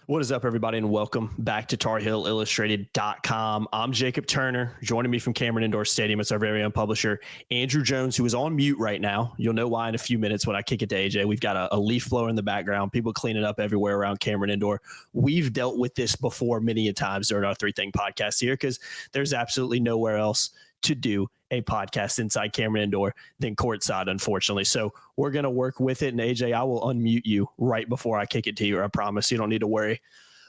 What is up, everybody, and welcome back to TarHeelIllustrated.com. I'm Jacob Turner. Joining me from Cameron Indoor Stadium, it's our very own publisher, Andrew Jones, who is on mute right now. You'll know why in a few minutes when I kick it to AJ. We've got a leaf blower in the background, people cleaning up everywhere around Cameron Indoor. We've dealt with this before many a times during our Three Thing podcast here because there's absolutely nowhere else to do a podcast inside Cameron Indoor than courtside, unfortunately. So we're going to work with it. And AJ, I will unmute you right before I kick it to you. I promise you don't need to worry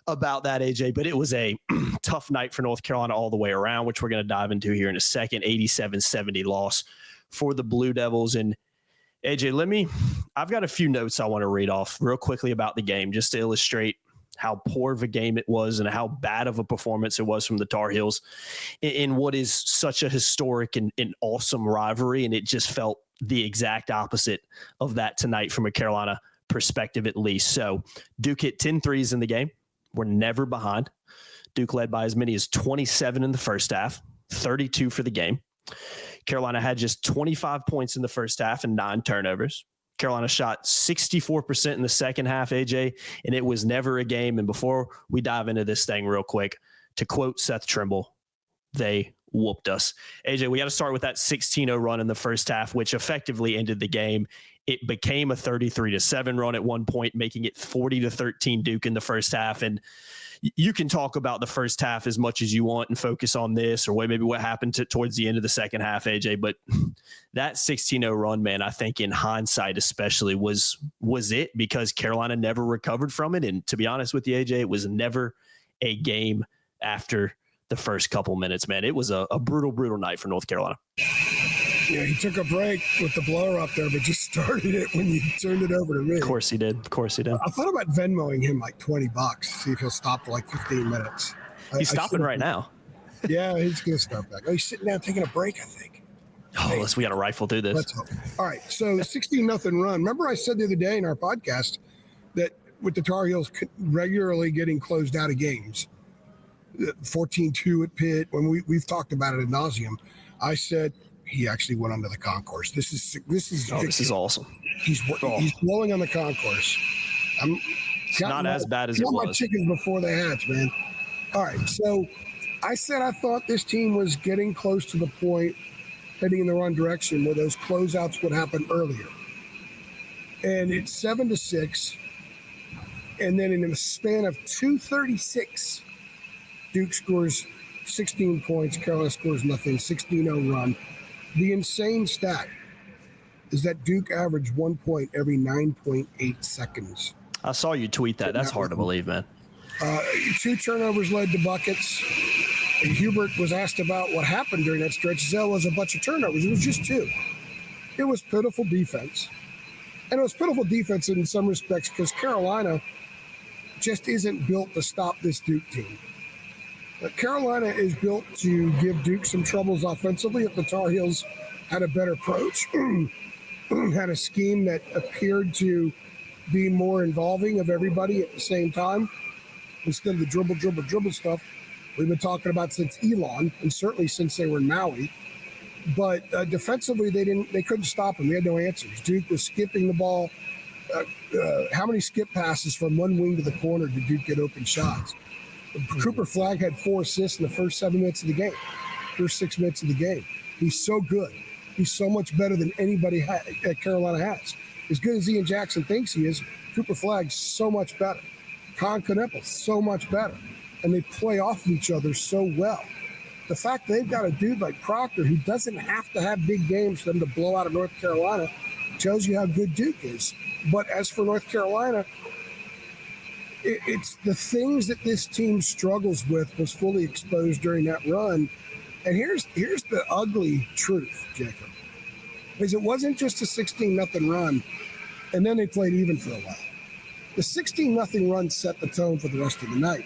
about that, AJ. But it was a tough night for North Carolina all the way around, which we're going to dive into here in a second. 87-70 loss for the Blue Devils. And AJ, I've got a few notes I want to read off real quickly about the game just to illustrate how poor of a game it was and how bad of a performance it was from the Tar Heels in what is such a historic and awesome rivalry. And it just felt the exact opposite of that tonight from a Carolina perspective, at least. So Duke hit 10 threes in the game. We're never behind. Duke led by as many as 27 in the first half, 32 for the game. Carolina had just 25 points in the first half and 9 turnovers. Carolina shot 64% in the second half, AJ, and it was never a game. And before we dive into this thing real quick, to quote Seth Trimble, they whooped us. AJ, we got to start with that 16-0 run in the first half, which effectively ended the game. It became a 33-7 run at one point, making it 40-13 Duke in the first half. And you can talk about the first half as much as you want and focus on this or maybe what happened towards the end of the second half, AJ. But that 16-0 run, man, I think in hindsight especially was it because Carolina never recovered from it. And to be honest with you, AJ, it was never a game after the first couple minutes, man. It was a brutal, brutal night for North Carolina. Yeah, he took a break with the blower up there, but just started it when you turned it over to me. Of course he did. I thought about Venmoing him like $20, see if he'll stop for like 15 minutes. He's stopping right now. Yeah, he's going to start back. Oh, he's sitting down taking a break, I think. Oh, we got to rifle through this. Let's hope. All right, so 16-0 run. Remember I said the other day in our podcast that with the Tar Heels regularly getting closed out of games, 14-2 at Pitt, when we've talked about it ad nauseum, I said, he actually went onto the concourse. This is awesome. He's blowing on the concourse. It's not as bad as it was. My chickens before they hatch, man. All right, so I said I thought this team was getting close to the point, heading in the wrong direction, where those closeouts would happen earlier. And it's 7-6, and then in a span of 2:36, Duke scores 16 points. Carolina scores nothing. 16-0 run. The insane stat is that Duke averaged 1 point every 9.8 seconds. I saw you tweet that. That's hard to believe, man. 2 turnovers led to buckets. And Hubert was asked about what happened during that stretch. He said it was a bunch of turnovers. It was just 2. It was pitiful defense. And it was pitiful defense in some respects because Carolina just isn't built to stop this Duke team. Carolina is built to give Duke some troubles offensively. If the Tar Heels had a better approach, had a scheme that appeared to be more involving of everybody at the same time, instead of the dribble stuff we've been talking about since Elon, and certainly since they were in Maui. But defensively, they couldn't stop them. They had no answers. Duke was skipping the ball. How many skip passes from one wing to the corner did Duke get open shots? Cooper Flagg had 4 assists in the first 7 minutes of the game, first 6 minutes of the game. He's so good. He's so much better than anybody at Carolina has. As good as Ian Jackson thinks he is, Cooper Flagg's so much better. Con Kneppel, so much better. And they play off of each other so well. The fact they've got a dude like Proctor who doesn't have to have big games for them to blow out of North Carolina tells you how good Duke is. But as for North Carolina, it's the things that this team struggles with was fully exposed during that run. And here's the ugly truth, Jacob, is it wasn't just a 16-0 run, and then they played even for a while. The 16-0 run set the tone for the rest of the night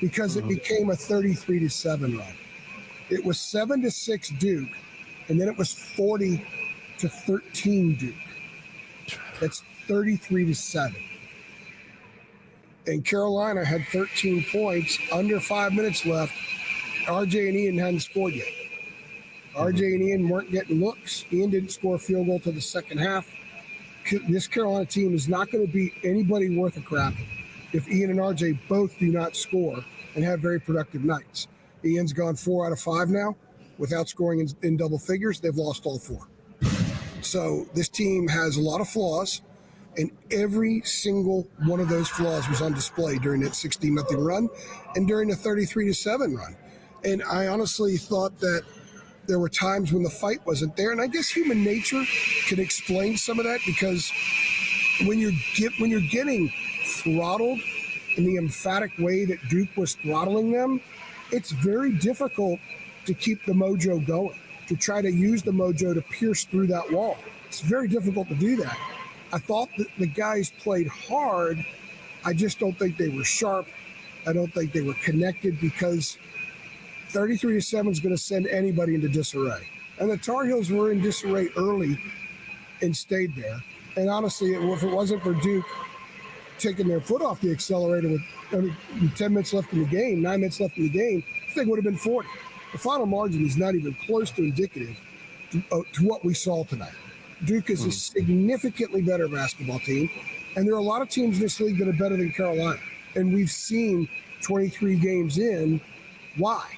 because it became a 33-7 run. It was 7-6 Duke, and then it was 40-13 Duke. That's 33-7. And Carolina had 13 points, under 5 minutes left. RJ and Ian hadn't scored yet. RJ and Ian weren't getting looks. Ian didn't score a field goal to the second half. This Carolina team is not going to beat anybody worth a crap if Ian and RJ both do not score and have very productive nights. Ian's gone 4 out of 5 now without scoring in double figures. They've lost all 4. So this team has a lot of flaws, and every single one of those flaws was on display during that 16-0 run and during the 33-7 run. And I honestly thought that there were times when the fight wasn't there, and I guess human nature can explain some of that, because when you're getting throttled in the emphatic way that Duke was throttling them, it's very difficult to keep the mojo going, to try to use the mojo to pierce through that wall. It's very difficult to do that. I thought that the guys played hard. I just don't think they were sharp. I don't think they were connected, because 33-7 is going to send anybody into disarray. And the Tar Heels were in disarray early and stayed there. And honestly, if it wasn't for Duke taking their foot off the accelerator with only 10 minutes left in the game, 9 minutes left in the game, I think it would have been 40. The final margin is not even close to indicative to what we saw tonight. Duke is a significantly better basketball team, and there are a lot of teams in this league that are better than Carolina. And we've seen 23 games in why.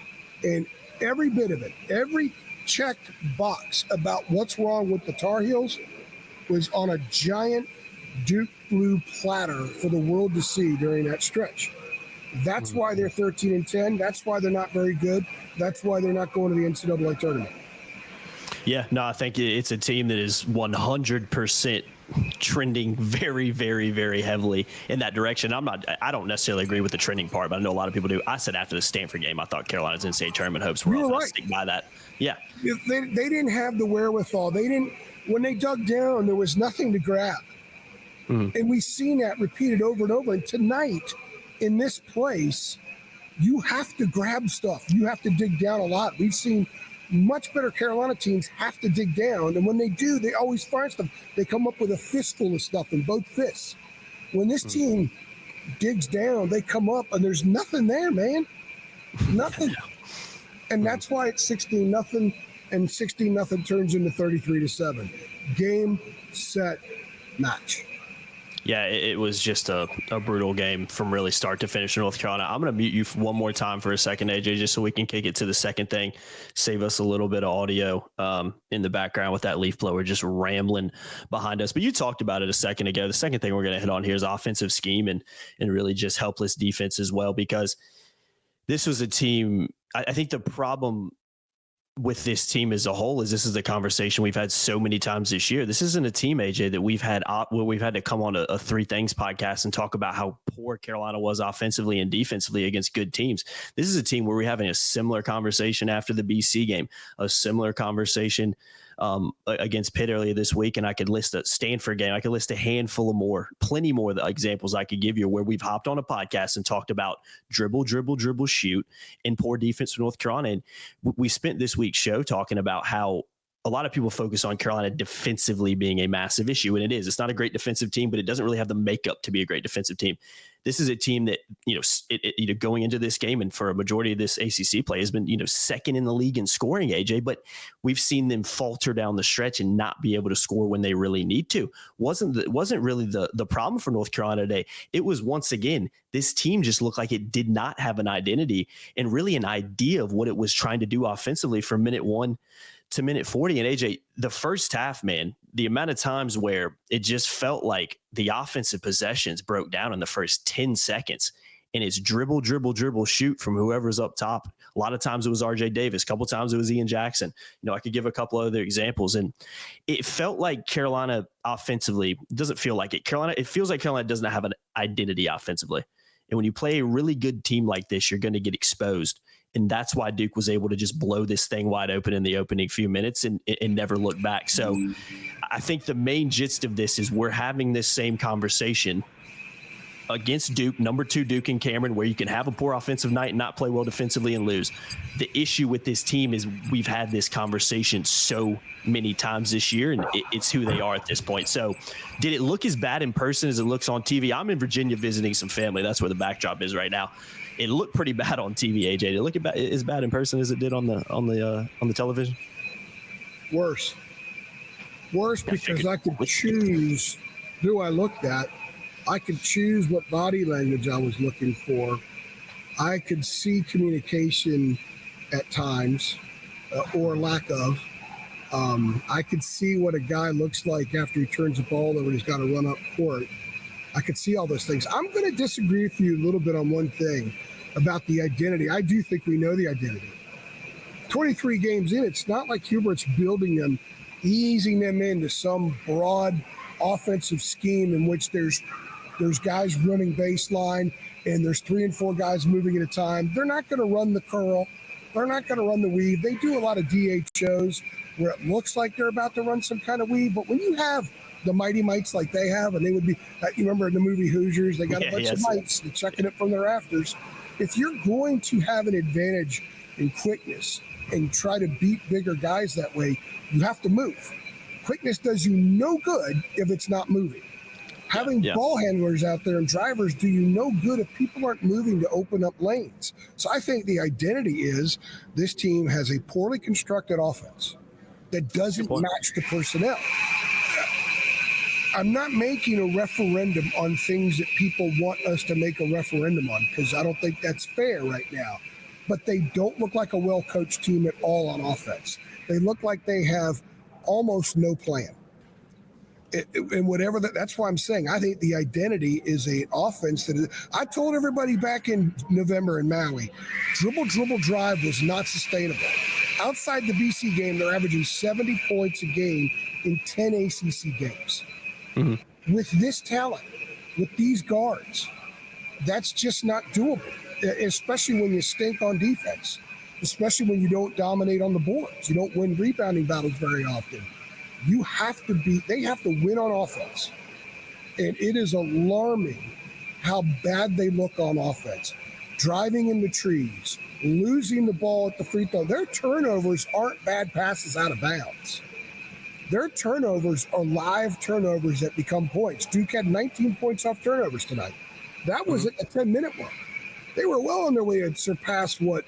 And every bit of it, every checked box about what's wrong with the Tar Heels was on a giant Duke blue platter for the world to see during that stretch. That's why they're 13-10. That's why they're not very good. That's why they're not going to the NCAA tournament. Yeah, no, I think it's a team that is 100% trending very, very, very heavily in that direction. I don't necessarily agree with the trending part, but I know a lot of people do. I said after the Stanford game, I thought Carolina's NCAA tournament hopes were off. I stick by that. Yeah. They didn't have the wherewithal. When they dug down, there was nothing to grab. And we've seen that repeated over and over. And tonight, in this place, you have to grab stuff. You have to dig down a lot. We've seen much better Carolina teams have to dig down. And when they do, they always find stuff. They come up with a fistful of stuff in both fists. When this team digs down, they come up and there's nothing there, man. Nothing. And that's why it's 16-0, and 16-0 turns into 33-7. Game, set, match. Yeah, it was just a brutal game from really start to finish in North Carolina. I'm going to mute you one more time for a second, AJ, just so we can kick it to the second thing. Save us a little bit of audio in the background with that leaf blower just rambling behind us. But you talked about it a second ago. The second thing we're going to hit on here is offensive scheme and really just helpless defense as well, because this was a team. I think the problem with this team as a whole is this is the conversation we've had so many times this year. This isn't a team, AJ, that we've had to come on a Three Things podcast and talk about how poor Carolina was offensively and defensively against good teams. This is a team where we're having a similar conversation after the BC game, a similar conversation against Pitt earlier this week. And I could list a Stanford game. I could list a handful of plenty more examples I could give you where we've hopped on a podcast and talked about dribble, shoot, and poor defense for North Carolina. And we spent this week's show talking about how a lot of people focus on Carolina defensively being a massive issue, and it is. It's not a great defensive team, but it doesn't really have the makeup to be a great defensive team. This is a team that, going into this game and for a majority of this ACC play has been, second in the league in scoring, AJ, but we've seen them falter down the stretch and not be able to score when they really need to. Wasn't really the problem for North Carolina today. It was, once again, this team just looked like it did not have an identity and really an idea of what it was trying to do offensively from minute 1 to minute 40. And AJ, the first half, man, the amount of times where it just felt like the offensive possessions broke down in the first 10 seconds, and it's dribble, shoot from whoever's up top. A lot of times it was RJ Davis. A couple of times it was Ian Jackson. I could give a couple other examples, and it felt like Carolina offensively doesn't feel like it. It feels like Carolina doesn't have an identity offensively. And when you play a really good team like this, you're going to get exposed. And that's why Duke was able to just blow this thing wide open in the opening few minutes and never look back. So I think the main gist of this is we're having this same conversation against Duke, number 2 Duke and Cameron, where you can have a poor offensive night and not play well defensively and lose. The issue with this team is we've had this conversation so many times this year, and it's who they are at this point. So did it look as bad in person as it looks on TV? I'm in Virginia visiting some family. That's where the backdrop is right now. It looked pretty bad on TV, AJ. Did it look as bad in person as it did on the television? Worse because I could choose who I looked at. I could choose what body language I was looking for. I could see communication at times or lack of. I could see what a guy looks like after he turns the ball over and he's got to run up court. I could see all those things. I'm going to disagree with you a little bit on one thing about the identity. I do think we know the identity. 23 games in, it's not like Hubert's building them, easing them into some broad offensive scheme in which there's guys running baseline and there's 3 and 4 guys moving at a time. They're not going to run the curl. They're not going to run the weave. They do a lot of DHOs where it looks like they're about to run some kind of weave. But when you have the Mighty Mites like they have, and they would be, you remember in the movie Hoosiers, they got a bunch of mites, they're checking it from the rafters. If you're going to have an advantage in quickness and try to beat bigger guys that way, you have to move. Quickness does you no good if it's not moving. Having ball handlers out there and drivers do you no good if people aren't moving to open up lanes. So I think the identity is this team has a poorly constructed offense that doesn't match the personnel. I'm not making a referendum on things that people want us to make a referendum on because I don't think that's fair right now. But they don't look like a well-coached team at all on offense. They look like they have almost no plan. And whatever that's why I'm saying I think the identity is an offense that I told everybody back in November in Maui, dribble, drive was not sustainable. Outside the BC game, they're averaging 70 points a game in 10 ACC games. Mm-hmm. With this talent, with these guards, that's just not doable, especially when you stink on defense, especially when you don't dominate on the boards. You don't win rebounding battles very often. They have to win on offense. And it is alarming how bad they look on offense. Driving in the trees, losing the ball at the free throw. Their turnovers aren't bad passes out of bounds. Their turnovers are live turnovers that become points. Duke had 19 points off turnovers tonight. That was at the 10-minute mark. They were well on their way to surpass what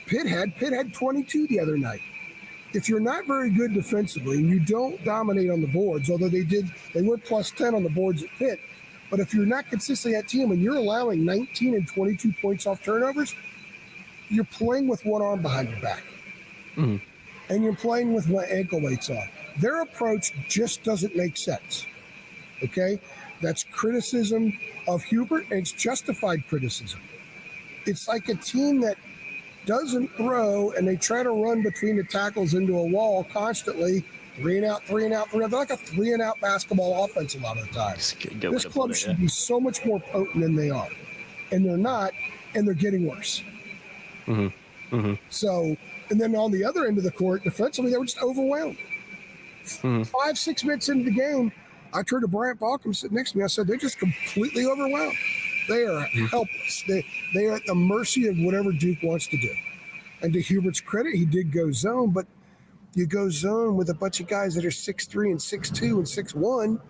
Pitt had. Pitt had 22 the other night. If you're not very good defensively and you don't dominate on the boards, although they were plus 10 on the boards at Pitt, but if you're not consistently at team and you're allowing 19 and 22 points off turnovers, you're playing with one arm behind your back. Mm-hmm. And you're playing with one ankle weights on. Their approach just doesn't make sense. Okay? That's criticism of Hubert, and it's justified criticism. It's like a team that doesn't throw, and they try to run between the tackles into a wall constantly, 3 and out, 3 and out, 3 and out. They're like a 3 and out basketball offense a lot of the time. This club should be so much more potent than they are, and they're not, and they're getting worse. Mm-hmm. Mm-hmm. So, and then on the other end of the court, defensively, they were just overwhelmed. 5-6 minutes into the game, I turned to Bryant Balcom sitting next to me. I said, they're just completely overwhelmed. They are helpless. They are at the mercy of whatever Duke wants to do. And to Hubert's credit, he did go zone, but you go zone with a bunch of guys that are 6'3" and 6'2" and 6'1",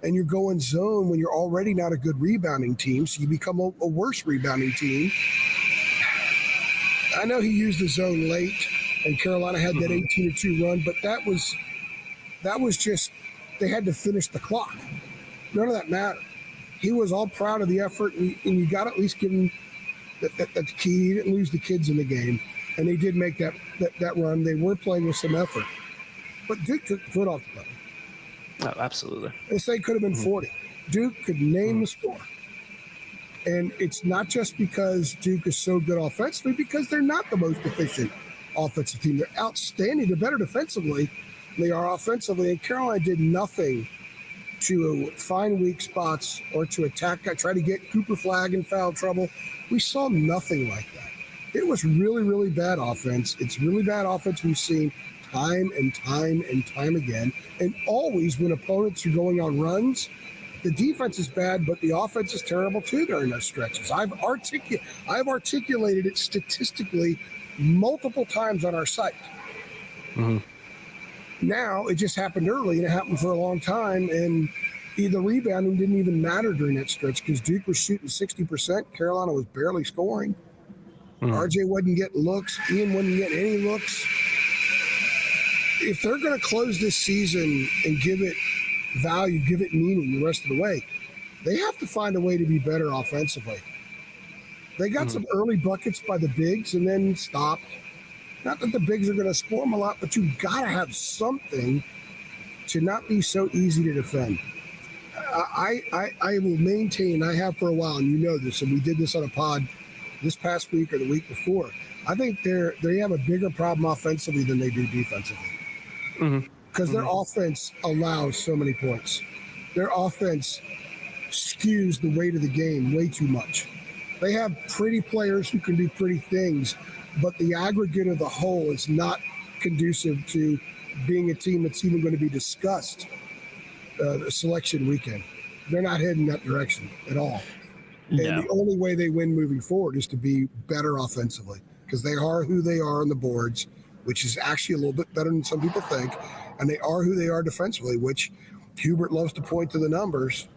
and you're going zone when you're already not a good rebounding team, so you become a worse rebounding team. I know he used the zone late, and Carolina had that 18-2 run, but that was just, they had to finish the clock. None of that mattered. He was all proud of the effort, and you got to at least give him that's key. He didn't lose the kids in the game, and they did make that run. They were playing with some effort. But Duke took the foot off the pedal. Oh, absolutely. This thing could have been 40. Duke could name the score. And it's not just because Duke is so good offensively, because they're not the most efficient offensive team. They're outstanding. They're better defensively than they are offensively, and Carolina did nothing to find weak spots or to attack, try to get Cooper Flagg in foul trouble. We saw nothing like that. It was really, really bad offense. It's really bad offense we've seen time and time and time again. And always when opponents are going on runs, the defense is bad, but the offense is terrible too during those stretches. I've articulated it statistically multiple times on our site. Mm-hmm. Now, it just happened early, and it happened for a long time, and the rebounding didn't even matter during that stretch because Duke was shooting 60%. Carolina was barely scoring. Mm-hmm. RJ wasn't getting looks. Ian wasn't getting any looks. If they're going to close this season and give it value, give it meaning the rest of the way, They have to find a way to be better offensively. They got some early buckets by the bigs and then stopped. Not that the bigs are going to score them a lot, but you've got to have something to not be so easy to defend. I will maintain, I have for a while, and you know this, and we did this on a pod this past week or the week before. I think they have a bigger problem offensively than they do defensively. Because their offense allows so many points. Their offense skews the weight of the game way too much. They have pretty players who can do pretty things, but the aggregate of the whole is not conducive to being a team that's even going to be discussed selection weekend. They're not heading that direction at all. No. And the only way they win moving forward is to be better offensively, because they are who they are on the boards, which is actually a little bit better than some people think, and they are who they are defensively, which Hubert loves to point to the numbers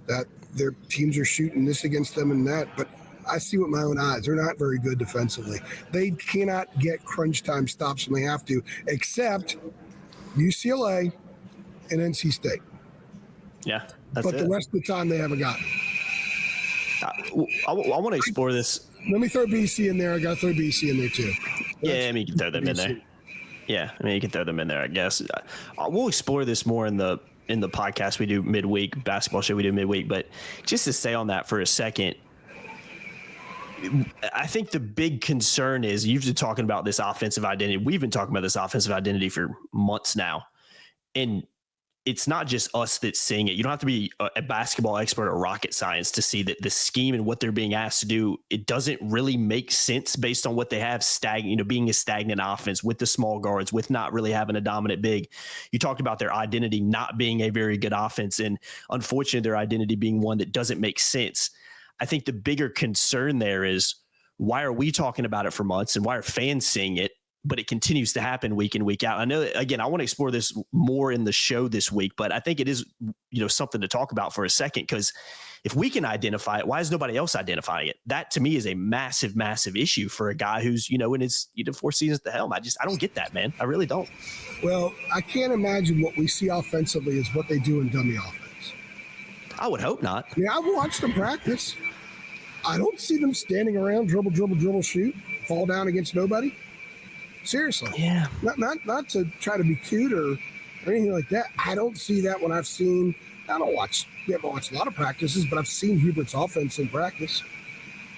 that their teams are shooting this against them and that, but I see with my own eyes, they're not very good defensively. They cannot get crunch time stops when they have to, except UCLA and NC State. Yeah, but the rest of the time they haven't gotten it. I want to explore this. Let me throw BC in there. I got to throw BC in there too. Yeah, I mean, you can throw them in there. Yeah, I mean, you can throw them in there, I guess. We'll explore this more in the podcast we do midweek, basketball show we do midweek. But just to stay on that for a second, I think the big concern is you've been talking about this offensive identity. We've been talking about this offensive identity for months now. And it's not just us that's seeing it. You don't have to be a basketball expert or rocket science to see that the scheme and what they're being asked to do, it doesn't really make sense based on what they have being a stagnant offense with the small guards, with not really having a dominant big. You talked about their identity not being a very good offense, and unfortunately their identity being one that doesn't make sense. I think the bigger concern there is, why are we talking about it for months and why are fans seeing it, but it continues to happen week in, week out? I know, again, I want to explore this more in the show this week, but I think it is, something to talk about for a second, because if we can identify it, why is nobody else identifying it? That to me is a massive, massive issue for a guy who's, in his 4 seasons at the helm. I don't get that, man. I really don't. Well, I can't imagine what we see offensively is what they do in dummy offense. I would hope not. Yeah, I've watched them practice. I don't see them standing around, dribble, shoot, fall down against nobody. Seriously. Yeah. Not to try to be cute or anything like that. I don't see that when I've seen. We haven't watched a lot of practices, but I've seen Hubert's offense in practice,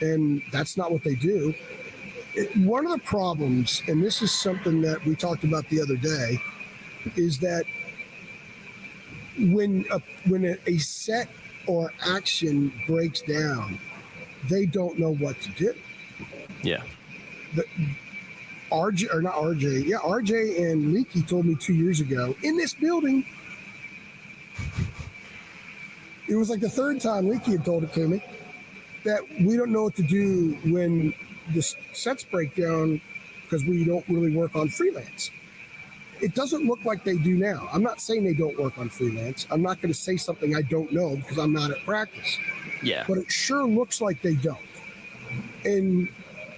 and that's not what they do. One of the problems, and this is something that we talked about the other day, is that when a set or action breaks down, they don't know what to do. Yeah. RJ and Leakey told me 2 years ago in this building. It was like the third time Leakey had told it to me, that we don't know what to do when the sets break down because we don't really work on freelance. It doesn't look like they do now. I'm not saying they don't work on freelance. I'm not going to say something I don't know because I'm not at practice. Yeah. But it sure looks like they don't. And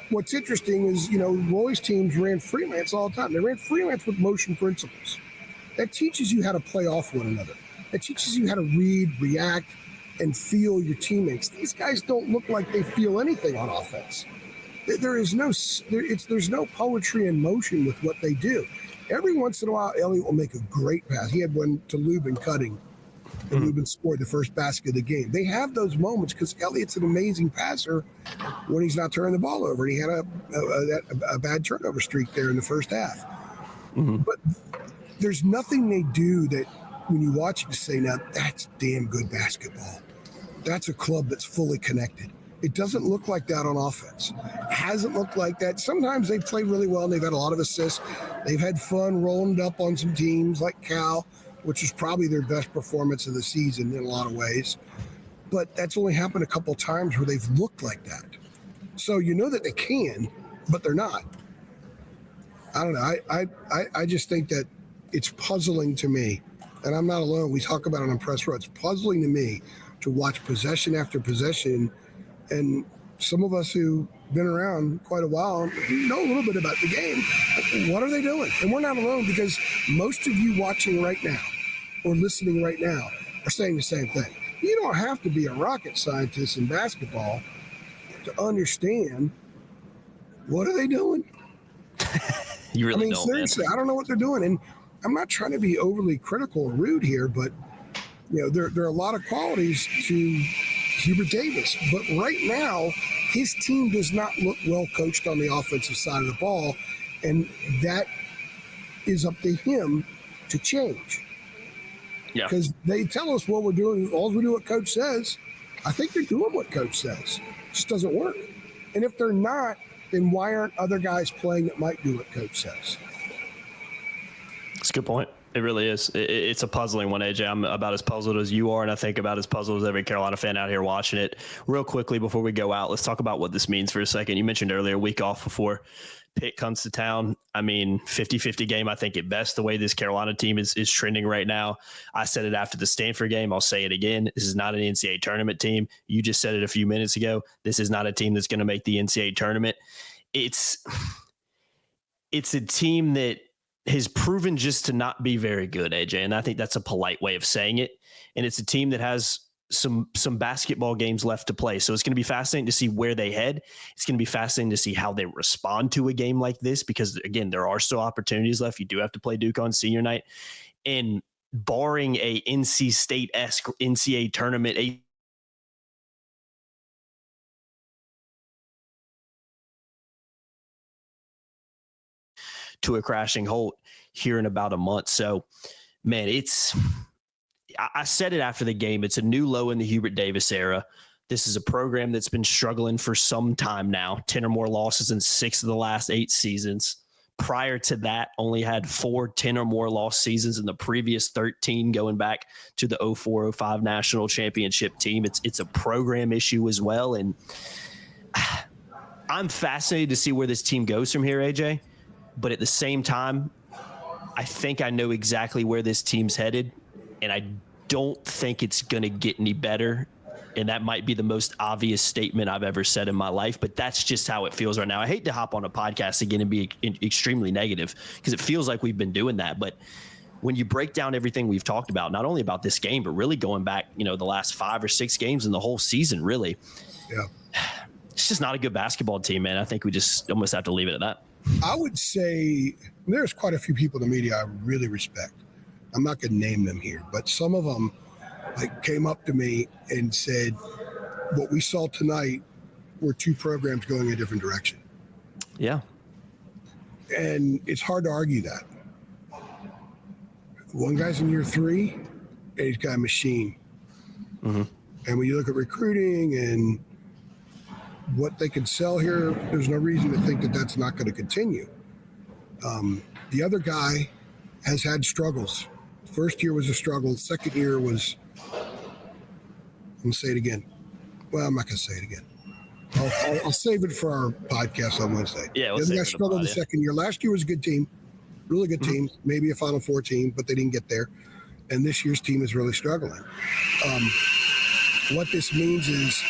what's interesting is, Roy's teams ran freelance all the time. They ran freelance with motion principles. That teaches you how to play off one another. That teaches you how to read, react, and feel your teammates. These guys don't look like they feel anything on offense. There's no poetry in motion with what they do. Every once in a while, Elliott will make a great pass. He had one to Lubin cutting, and Lubin scored the first basket of the game. They have those moments because Elliott's an amazing passer when he's not turning the ball over. And he had a bad turnover streak there in the first half. But there's nothing they do that when you watch it, you say, now that's damn good basketball. That's a club that's fully connected. It doesn't look like that on offense. It hasn't looked like that. Sometimes they've played really well and they've had a lot of assists. They've had fun rolling up on some teams like Cal, which is probably their best performance of the season in a lot of ways. But that's only happened a couple of times where they've looked like that. So you know that they can, but they're not. I don't know. I just think that it's puzzling to me, and I'm not alone. We talk about it on Press Row. It's puzzling to me to watch possession after possession. And some of us who've been around quite a while know a little bit about the game. What are they doing? And we're not alone, because most of you watching right now or listening right now are saying the same thing. you don't have to be a rocket scientist in basketball to understand what are they doing. You really don't, seriously, man. I don't know what they're doing. And I'm not trying to be overly critical or rude here, but there are a lot of qualities to Hubert Davis. But right now, his team does not look well coached on the offensive side of the ball, and that is up to him to change. Yeah. Because they tell us what we're doing, all we do what coach says. I think they're doing what coach says. It just doesn't work. And if they're not, then why aren't other guys playing that might do what coach says? That's a good point. It really is. It's a puzzling one, AJ. I'm about as puzzled as you are, and I think about as puzzled as every Carolina fan out here watching it. Real quickly, before we go out, let's talk about what this means for a second. You mentioned earlier, a week off before Pitt comes to town. 50-50 game, I think, at best, the way this Carolina team is trending right now. I said it after the Stanford game. I'll say it again. This is not an NCAA tournament team. You just said it a few minutes ago. This is not a team that's going to make the NCAA tournament. It's a team that has proven just to not be very good, AJ. And I think that's a polite way of saying it. And it's a team that has some basketball games left to play. So it's going to be fascinating to see where they head. It's going to be fascinating to see how they respond to a game like this, because again, there are still opportunities left. You do have to play Duke on senior night, and barring a NC State-esque NCAA tournament, to a crashing halt here in about a month. So, man, I said it after the game. It's a new low in the Hubert Davis era. This is a program that's been struggling for some time now, 10 or more losses in 6 of the last 8 seasons. Prior to that, only had 4 10 or more loss seasons in the previous 13, going back to the 04-05 national championship team. It's a program issue as well. And I'm fascinated to see where this team goes from here, AJ. But at the same time, I think I know exactly where this team's headed, and I don't think it's going to get any better. And that might be the most obvious statement I've ever said in my life, but that's just how it feels right now. I hate to hop on a podcast again and be extremely negative, because it feels like we've been doing that. But when you break down everything we've talked about, not only about this game, but really going back, the last 5 or 6 games in the whole season, really, it's just not a good basketball team, man. I think we just almost have to leave it at that. I would say there's quite a few people in the media I really respect. I'm not going to name them here, but some of them came up to me and said, what we saw tonight were 2 programs going a different direction. Yeah. And it's hard to argue that. One guy's in year 3, and he's got a machine. Mm-hmm. And when you look at recruiting and what they can sell here, there's no reason to think that that's not going to continue. The other guy has had struggles. First year was a struggle. Second year was, I'm going to say it again. Well, I'm not going to say it again. I'll save it for our podcast on Wednesday. Yeah, the other guy struggled the second year. Last year was a good team, really good team, maybe a Final Four team, but they didn't get there. And this year's team is really struggling. What this means is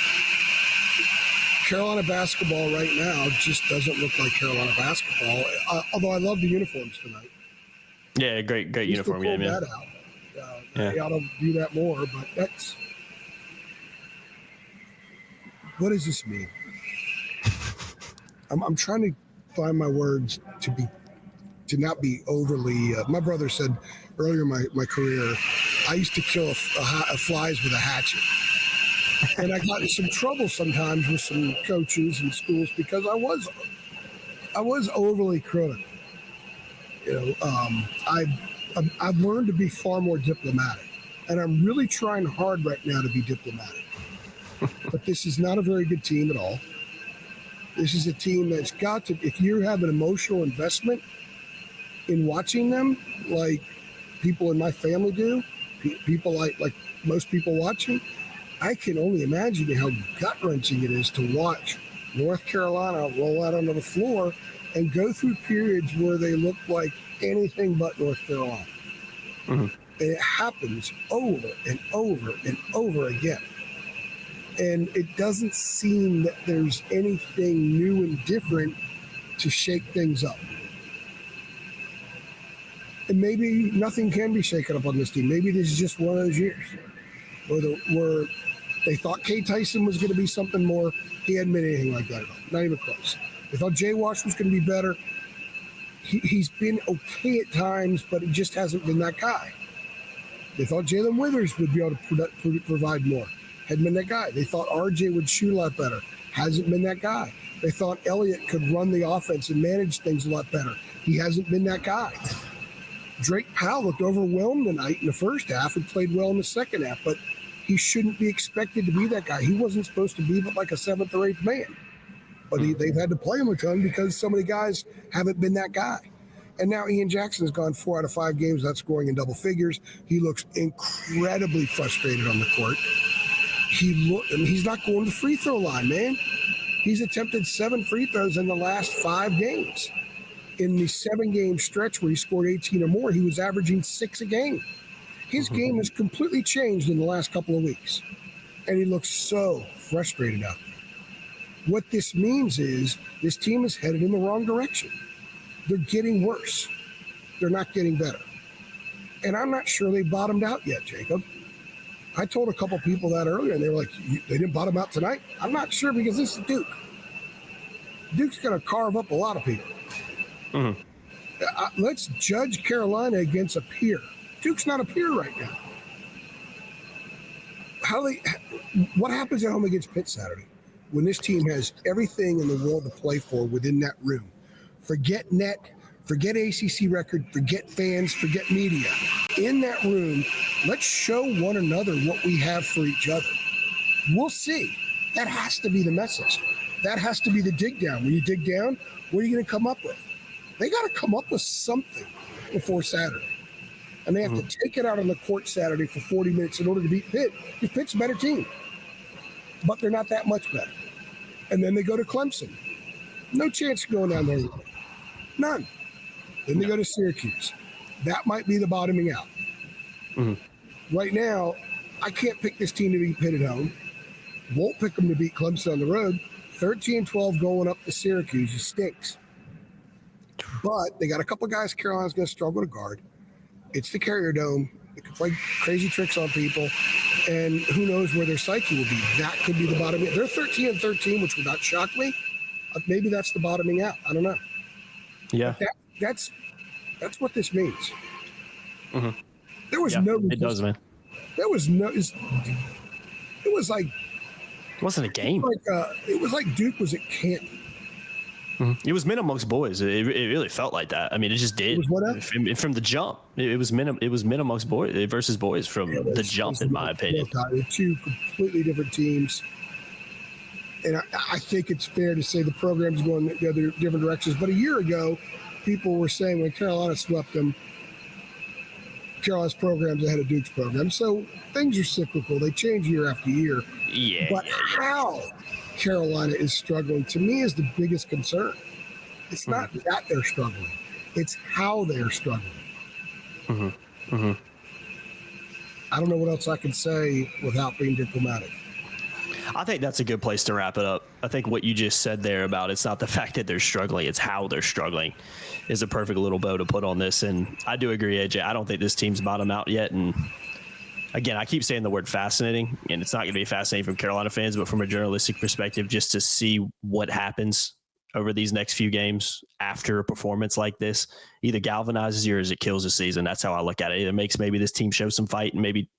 Carolina basketball right now just doesn't look like Carolina basketball, although I love the uniforms tonight. Yeah, great uniform game. That out. They ought to do that more, but that's – what does this mean? I'm trying to find my words to not be overly my brother said earlier in my career, I used to kill flies with a hatchet. And I got in some trouble sometimes with some coaches and schools because I was overly critical. I've learned to be far more diplomatic, and I'm really trying hard right now to be diplomatic. But this is not a very good team at all. This is a team that's got to, if you have an emotional investment in watching them, like people in my family do, people like most people watching, I can only imagine how gut-wrenching it is to watch North Carolina roll out onto the floor and go through periods where they look like anything but North Carolina. Mm-hmm. And it happens over and over and over again. And it doesn't seem that there's anything new and different to shake things up. And maybe nothing can be shaken up on this team. Maybe this is just one of those years. where they thought K. Tyson was going to be something more. He hadn't been anything like that at all. Not even close. They thought Jay Wash was going to be better. He's been okay at times, but he just hasn't been that guy. They thought Jalen Withers would be able to provide more. Hadn't been that guy. They thought RJ would shoot a lot better. Hasn't been that guy. They thought Elliott could run the offense and manage things a lot better. He hasn't been that guy. Drake Powell looked overwhelmed tonight in the first half and played well in the second half, but he shouldn't be expected to be that guy. He wasn't supposed to be but like a seventh or eighth man. But they've had to play him a ton because so many guys haven't been that guy. And now Ian Jackson has gone 4 out of 5 games without scoring in double figures. He looks incredibly frustrated on the court. He's not going to the free throw line, man. He's attempted 7 free throws in the last 5 games. In the 7-game stretch where he scored 18 or more, he was averaging 6 a game. His game has completely changed in the last couple of weeks. And he looks so frustrated out there. What this means is this team is headed in the wrong direction. They're getting worse. They're not getting better. And I'm not sure they bottomed out yet, Jacob. I told a couple people that earlier, and they were like, they didn't bottom out tonight? I'm not sure because this is Duke. Duke's going to carve up a lot of people. Let's judge Carolina against a peer. Duke's not a peer right now. What happens at home against Pitt Saturday when this team has everything in the world to play for within that room? Forget net, forget ACC record, forget fans, forget media. In that room, let's show one another what we have for each other. We'll see. That has to be the message. That has to be the dig down. When you dig down, what are you going to come up with? They got to come up with something before Saturday. And they have to take it out on the court Saturday for 40 minutes in order to beat Pitt. Because Pitt's a better team. But they're not that much better. And then they go to Clemson. No chance of going down there. None. Then they go to Syracuse. That might be the bottoming out. Right now, I can't pick this team to beat Pitt at home. Won't pick them to beat Clemson on the road. 13-12 going up to Syracuse. It stinks. But they got a couple of guys Carolina's going to struggle to guard. It's the Carrier Dome. They can play crazy tricks on people. And who knows where their psyche will be. That could be the bottom. They're 13-13, which would not shock me. Maybe that's the bottoming out. I don't know. Yeah. That's what this means. There was no. It does, man. There was no. It was like. It wasn't a game. It was like Duke was at camp. It was men amongst boys. It really felt like that. I mean, it just did. From the jump. It was men amongst boys versus boys from the jump, in my opinion. They're 2 completely different teams. And I think it's fair to say the program's going the other different directions. But a year ago, people were saying when Carolina swept them, Carolina's program's ahead of Duke's program. So things are cyclical. They change year after year. Yeah. But how Carolina is struggling, to me, is the biggest concern. It's not that they're struggling. It's how they're struggling. I don't know what else I can say without being diplomatic. I think that's a good place to wrap it up. I think what you just said there about it's not the fact that they're struggling, it's how they're struggling is a perfect little bow to put on this. And I do agree, AJ. I don't think this team's bottomed out yet. And again, I keep saying the word fascinating, and it's not going to be fascinating from Carolina fans, but from a journalistic perspective, just to see what happens over these next few games after a performance like this, either galvanizes you or as it kills the season. That's how I look at it. It makes maybe this team show some fight and maybe,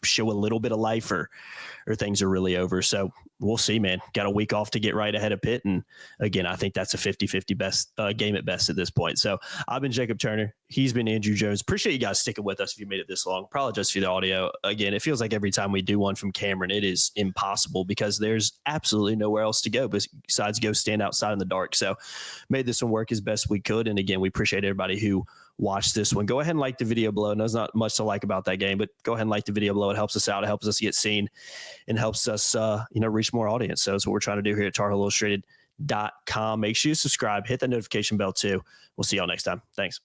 show a little bit of life or things are really over. So we'll see, man. Got a week off to get right ahead of Pitt. And again, I think that's a 50-50 best game at best at this point. So I've been Jacob Turner. He's been Andrew Jones. Appreciate you guys sticking with us if you made it this long. Apologize for the audio. Again, it feels like every time we do one from Cameron, it is impossible because there's absolutely nowhere else to go besides go stand outside in the dark. So made this one work as best we could. And again, we appreciate everybody who watch this one. Go ahead and like the video below. There's not much to like about that game, but go ahead and like the video below. It helps us out. It helps us get seen and helps us, reach more audience. So that's what we're trying to do here at TarHeelIllustrated.com. Make sure you subscribe, hit that notification bell too. We'll see y'all next time. Thanks.